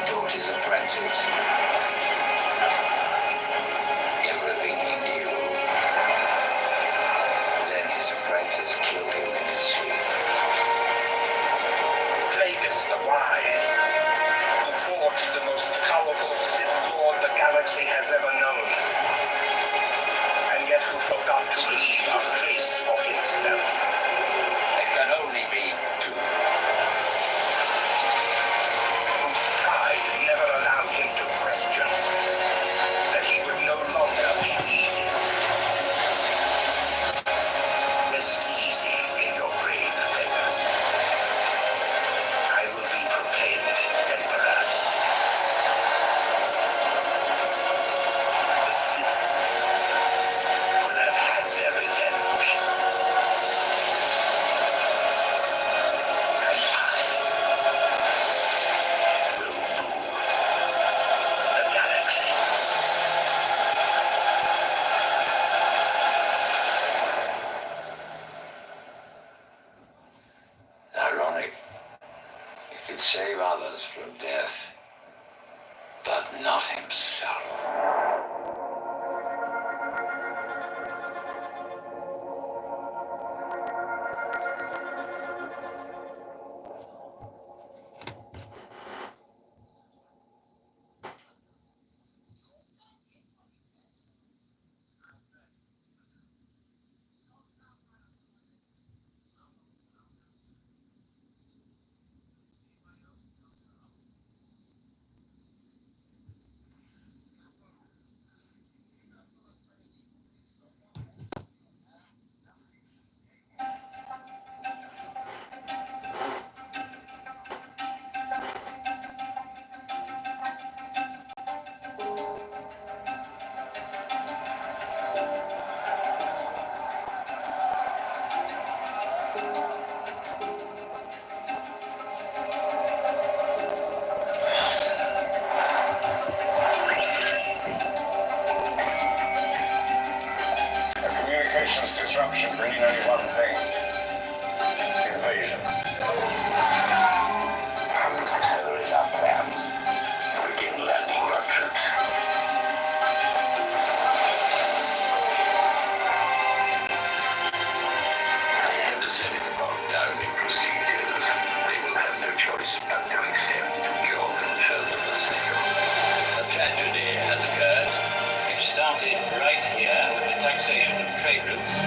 Taught his apprentice everything he knew. Then his apprentice killed him in his sleep. Plagueis the Wise, who forged the most powerful Sith Lord the galaxy has ever known, and yet who forgot to leave a place for himself. There can only be two. Whose pride never allowed him to question that he would no longer be needed. Rest easy in your grave, Plagueis. I will be proclaimed Emperor. The Sith will have had their revenge. And I will rule the galaxy. Ironic. He could save others from death, but not himself. Communications disruption bringing only one thing. Invasion. Accelerate our plans and begin landing our troops. I have the Senate bogged down in procedures. They will have no choice but to accept your control of the system. A tragedy has occurred. It started right here with the taxation of trade routes.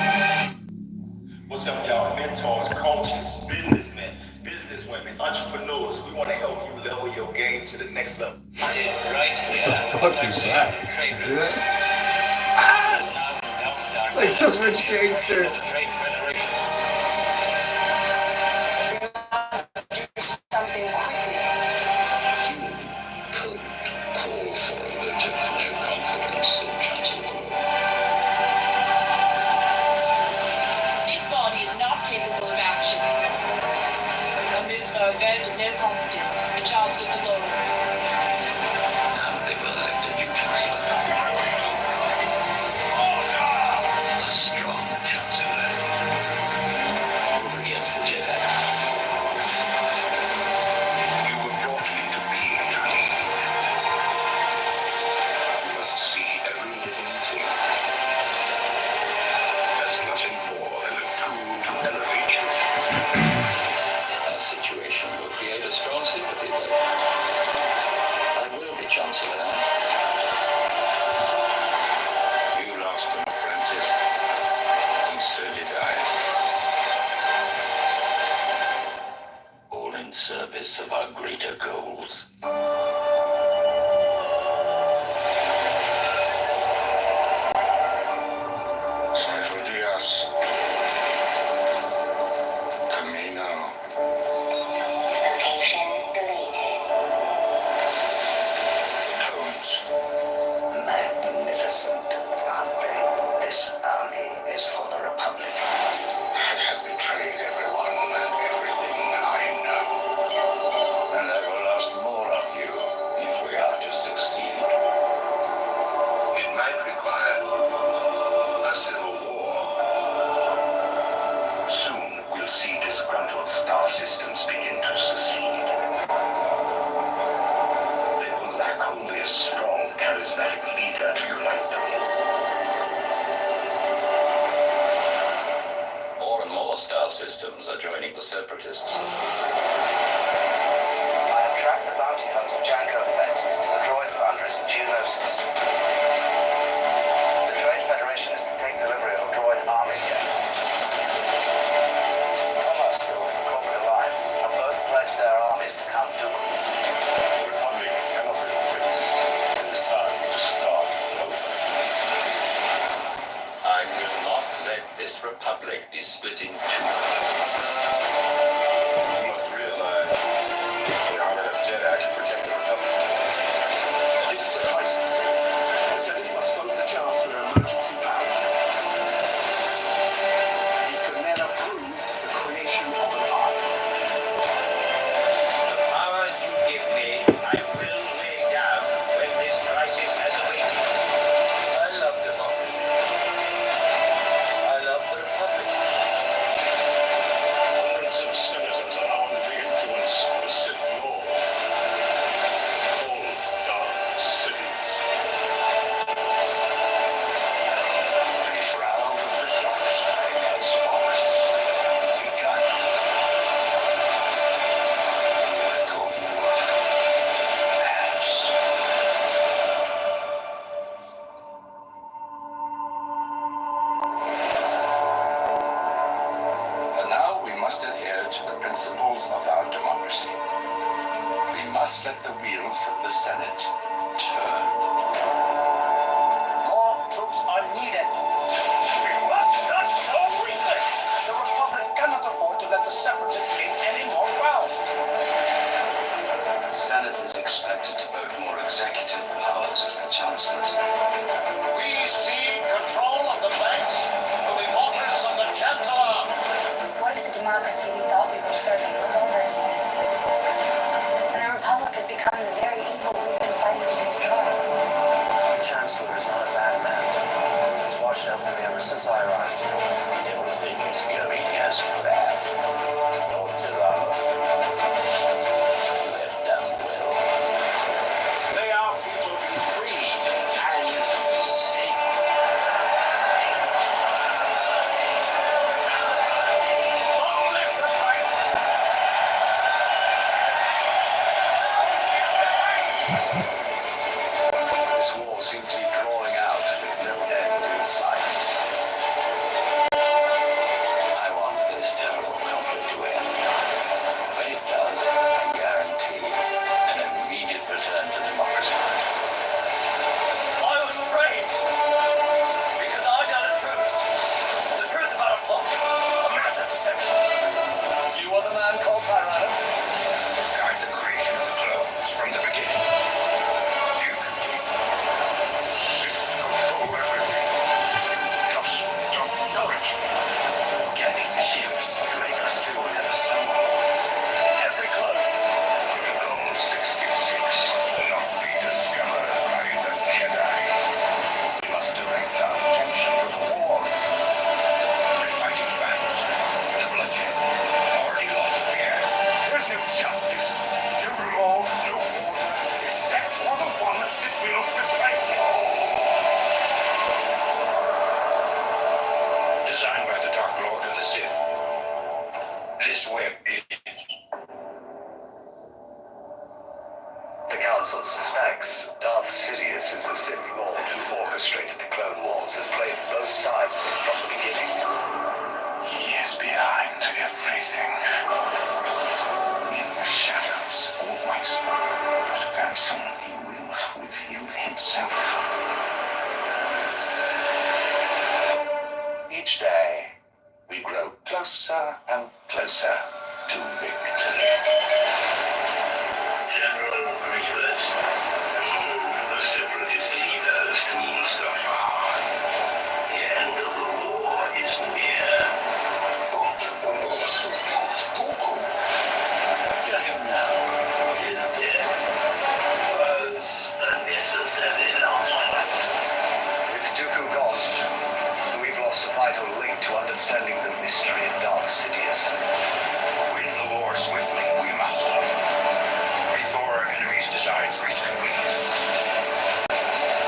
What's up, y'all? Mentors, coaches, businessmen, businesswomen, entrepreneurs. We want to help you level your game to the next level. Started right here with What the the fuck is taxation that? of trade See routes. that? It's like some rich gangster. The Trade Federation. Something quickly. You could call for a vote of no confidence in Chancellor. This body is not capable of action. I will be Chancellor. You lost an apprentice, and so did I. All in service of our greater goals. Cypher Diaz. Camino. Location deleted. Tones. Magnificent, aren't they? This army is for the Republic. I have betrayed everyone and everything I know. And I will ask more of you if we are to succeed. It might require a civil war. Soon we'll see disgruntled star systems begin to secede. They will lack only a strong, charismatic leader to unite them. More and more star systems are joining the Separatists. I have tracked the bounty hunter Django Fett to the droid foundries in Geonosis. The Trade Federation is to take delivery of a droid army here. Commerce Skills and Corporate Alliance have both pledged their armies to Count Dooku. The Republic cannot be fixed. It is time to start over. I will not let this republic be split in two. You must realize the honor of Jedi to protect the Republic. This is a crisis. The Senate must vote the Chancellor emergency power. He can then approve the creation of an army. The power you give me, I will lay down when this crisis has abated. I love democracy. I love the republic. Hundreds of senators are under the influence of the Sith Lord. All Darth Sidious. The shroud of the dark side has fallen. Begun. The Cold War has. For now, we must adhere to the principles of our democracy. We must let the wheels of the Senate turn. More troops are needed. We must not show weakness. The Republic cannot afford to let the Separatists gain any more ground. The Senate is expected to vote more executive powers to the chancellors. We cede control of the banks to the office of the chancellor. What if the democracy we thought we were serving no longer exists? And the Republic has become the very evil we've been fighting to destroy. The Chancellor is not a bad man. He's watched out for me ever since I arrived here. Everything is going as planned. Lord Tyrannus, you have done well. They are people to be free and safe. Long live the fight! This war seems to be drawing out with no end in sight. I want this territory. each day, we grow closer and closer to victory. General Grievous, the Separatist leaders to Mustafar. The end of the war is near. Kill him now. His death was a necessary loss. With Dooku gone, we've lost a vital link to understanding the mystery of Darth Sidious. Win the war swiftly, we must. Before our enemy's designs reach completion.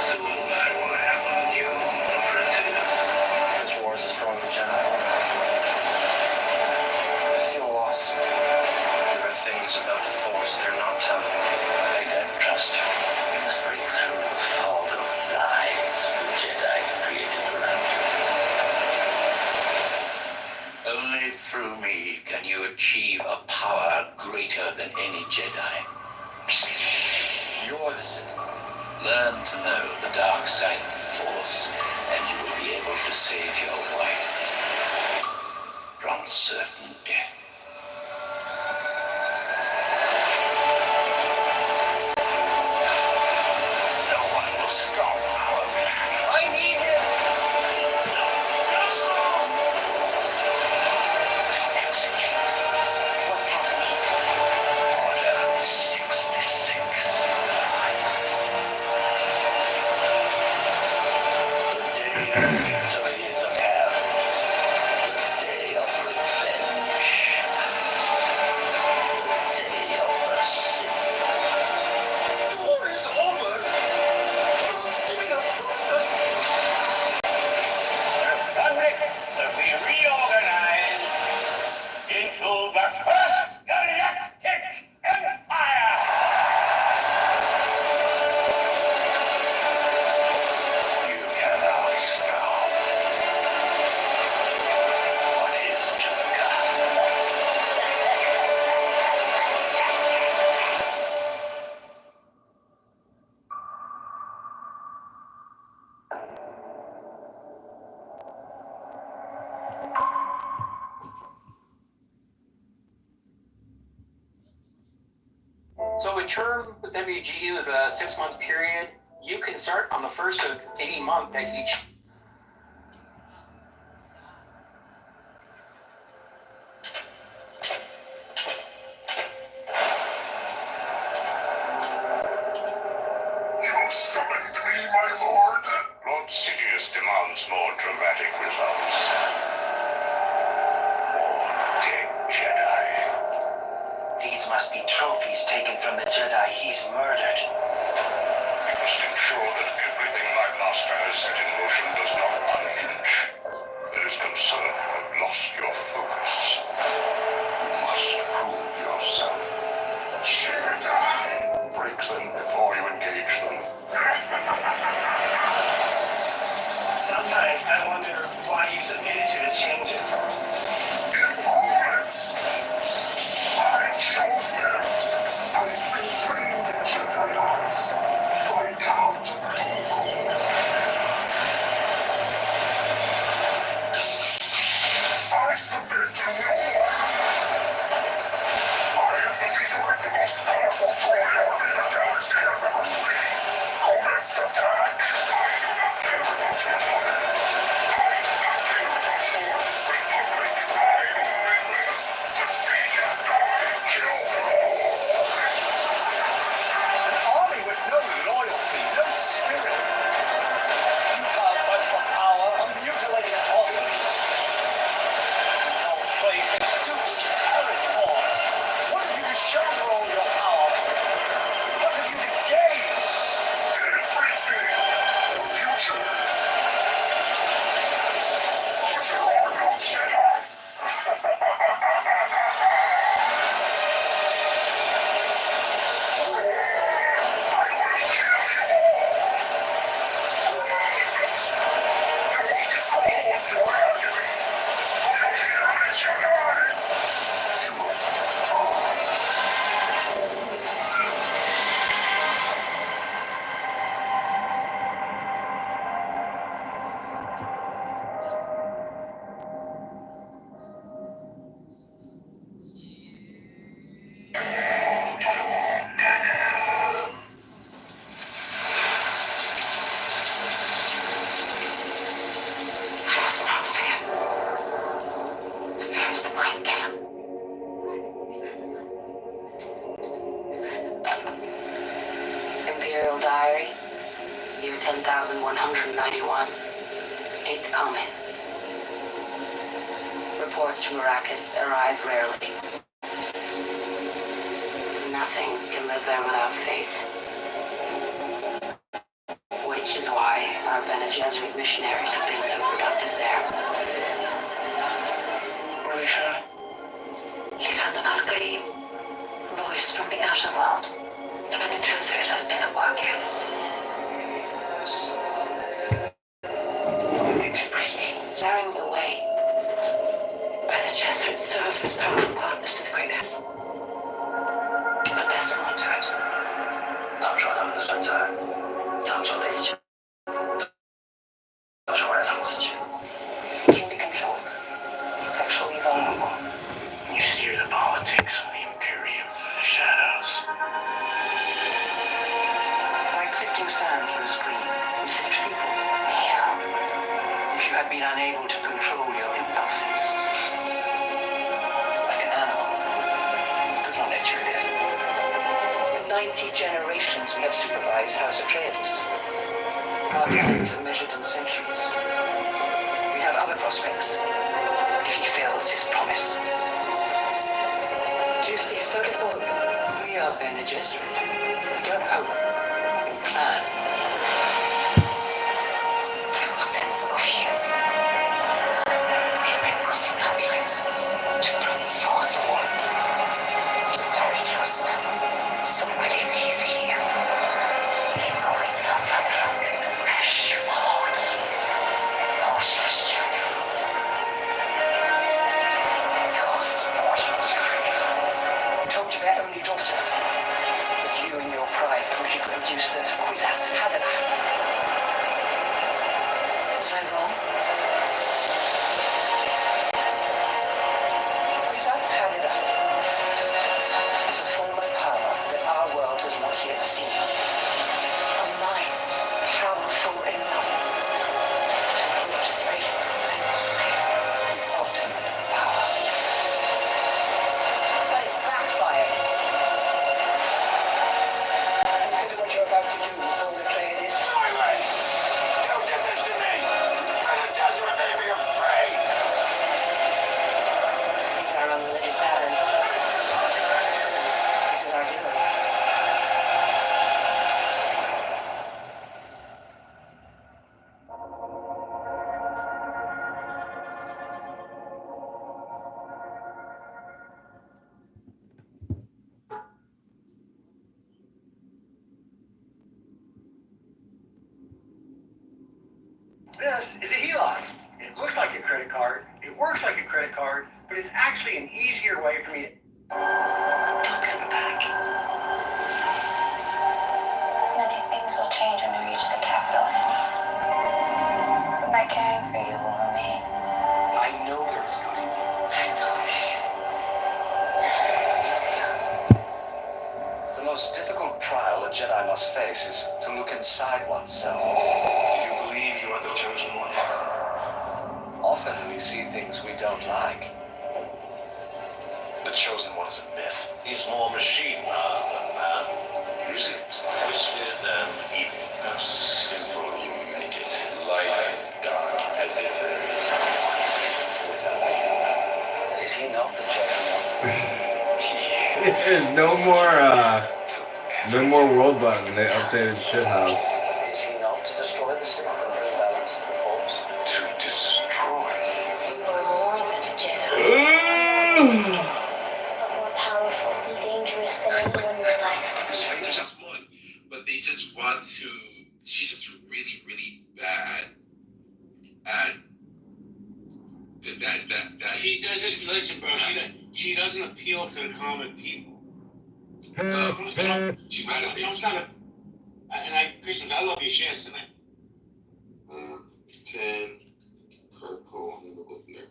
Soon I will have a new apprentice. This war is as strong as the Jedi Order. I feel lost. There are things about the Force they're not telling me. I don't trust you. You must break through the fog of lies the Jedi created around you. Only through me can you achieve a power greater than any Jedi. You're the Sith. Learn to know the dark side of the Force, and you will be able to save your wife from certain death. No one will stop our plan. I need him! Execute What's happening? Order 66. The day of victory is at hand. The day of revenge. The day of the Sith. The war is over! Sidious promised us peace. The Republic will be reorganized into the First Galactic Empire! You cannot stop what is to come. So a term with WGU is a 6-month period. You can start on the first of any month that you choose. You summoned me, my lord. Lord Sidious demands more dramatic results. More dead Jedi. These must be trophies taken from the Jedi he's murdered. We must ensure that everything my master has set in motion does not unhinge. There is concern you have lost your focus. You must prove yourself. Jedi! Break them before you engage them. Sometimes I wonder why you submitted to the changes. Influence! I chose them. I've been trained in Jedi arts by Count Dooku. diary, year 10,191, 8th comment. Reports from Arrakis arrive rarely. Nothing can live there without faith. Which is why our Bene Gesserit missionaries have been so productive there. Alicia? Lieutenant Al-Ghaib, voice from the outer world. The Bene Gesserit has been at work here. Bearing the way, Bene Gesserit served as powerful partners to the Great House. But there's more to it. 他们说他们的存在，他们做的一切，都是为了他们自己。 He can be controlled. He's sexually vulnerable. You steer the politics of the Imperium through the shadows. By accepting sand through a screen, we saved people. If you had been unable to control your impulses, like an animal, we could not let you live. For 90 generations we have supervised House Atreides. Our plans are measured in centuries. We have other prospects, if he fails his promise. Juicy so little. We are Bene Gesserit. We don't hope. We plan. They will sensible fears. We've been crossing landlines to bring forth war. He's very close now. Somebody is here. He goes outside the road. As you hold. Cautious you. You're spoiled. Told you they're only daughters. But you and your pride thought you could reduce the Kwisatz Haderach. Was I wrong? The Kwisatz Haderach is a form of power that our world has not yet seen. A mind powerful enough to rule space and time. Ultimate power. But it's backfired. Consider what you're about to do with all the Atreides. Silence! Don't get this to me! Bene Gesserit made me afraid! It's our own religious patterns. This is our doing. This is a HELOC. It looks like a credit card, it works like a credit card, but it's actually an easier way for me to... Don't look back. Many things will change when we reach the capital, but my caring for you will remain. I know there's good in you. I know this. The most difficult trial a Jedi must face is to look inside oneself. Do you believe you are the chosen one? Often we see things we don't like. The chosen one is a myth. He's more machine than man. Is it? Twisted and evil. How simple you make it. Light and dark, as if there is without me. Is he not the chosen one? There's no more world button. They updated shithouse. Is he not to destroy the Sith and bring balance to the Force? To destroy. You are more than a Jedi, Ugh. but more powerful and dangerous than anyone realized. They just want, but they just want to. She's just really, really bad at that. She doesn't listen, bro. She doesn't appeal to the common people. She's not a Trump's not a. And Christian, I love your shares tonight. 10. Cool. I'm gonna go from there.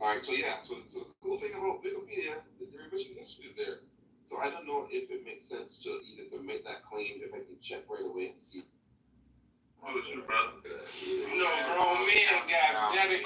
All right. So yeah. So the cool thing about Wikipedia, the revision history is there. So I don't know if it makes sense to either to make that claim if I can check right away and see. No, grown men got dedicated.